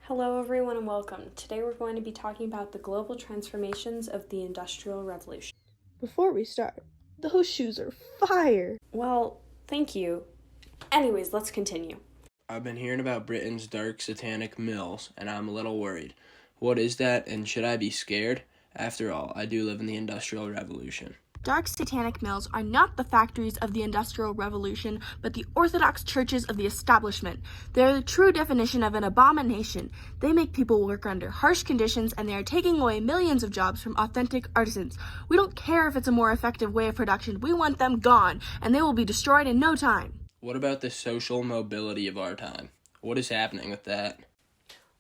Hello everyone and welcome. Today we're going to be talking about the global transformations of the Industrial Revolution. Before we start, those shoes are fire! Well, thank you. Anyways, let's continue. I've been hearing about Britain's dark satanic mills, and I'm a little worried. What is that, and should I be scared? After all, I do live in the Industrial Revolution. Dark satanic mills are not the factories of the Industrial Revolution, but the Orthodox churches of the establishment. They are the true definition of an abomination. They make people work under harsh conditions, and they are taking away millions of jobs from authentic artisans. We don't care if it's a more effective way of production. We want them gone, and they will be destroyed in no time. What about the social mobility of our time? What is happening with that?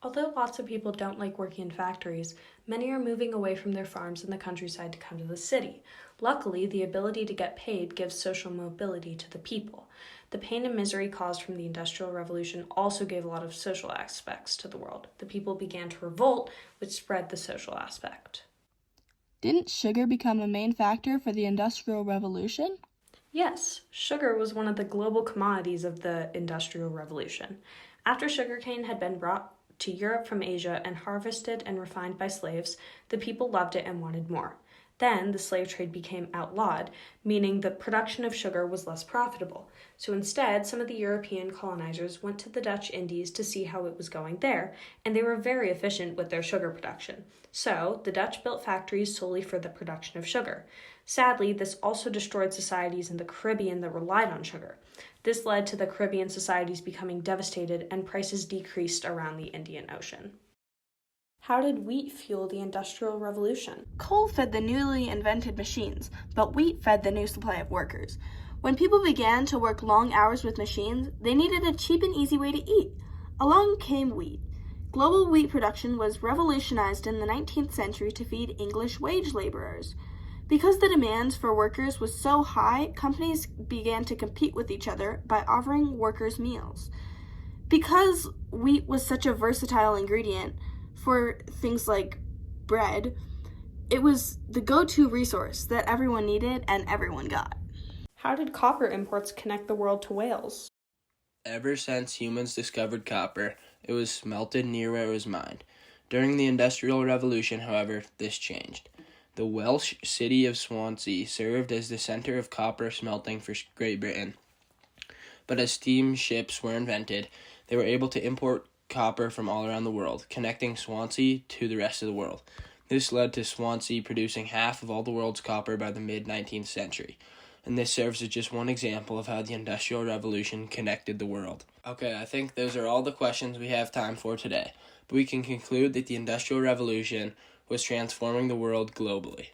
Although lots of people don't like working in factories, many are moving away from their farms in the countryside to come to the city. Luckily, the ability to get paid gives social mobility to the people. The pain and misery caused from the Industrial Revolution also gave a lot of social aspects to the world. The people began to revolt, which spread the social aspect. Didn't sugar become a main factor for the Industrial Revolution? Yes, sugar was one of the global commodities of the Industrial Revolution. After sugarcane had been brought to Europe from Asia and harvested and refined by slaves, the people loved it and wanted more. Then the slave trade became outlawed, meaning the production of sugar was less profitable. So instead, some of the European colonizers went to the Dutch Indies to see how it was going there, and they were very efficient with their sugar production. So the Dutch built factories solely for the production of sugar. Sadly, this also destroyed societies in the Caribbean that relied on sugar. This led to the Caribbean societies becoming devastated and prices decreased around the Indian Ocean. How did wheat fuel the Industrial Revolution? Coal fed the newly invented machines, but wheat fed the new supply of workers. When people began to work long hours with machines, they needed a cheap and easy way to eat. Along came wheat. Global wheat production was revolutionized in the 19th century to feed English wage laborers. Because the demands for workers was so high, companies began to compete with each other by offering workers meals. Because wheat was such a versatile ingredient for things like bread, it was the go-to resource that everyone needed and everyone got. How did copper imports connect the world to Wales? Ever since humans discovered copper, it was smelted near where it was mined. During the Industrial Revolution, however, this changed. The Welsh city of Swansea served as the center of copper smelting for Great Britain. But as steamships were invented, they were able to import copper from all around the world, connecting Swansea to the rest of the world. This led to Swansea producing half of all the world's copper by the mid-19th century. And this serves as just one example of how the Industrial Revolution connected the world. Okay, I think those are all the questions we have time for today. But we can conclude that the Industrial Revolution was transforming the world globally.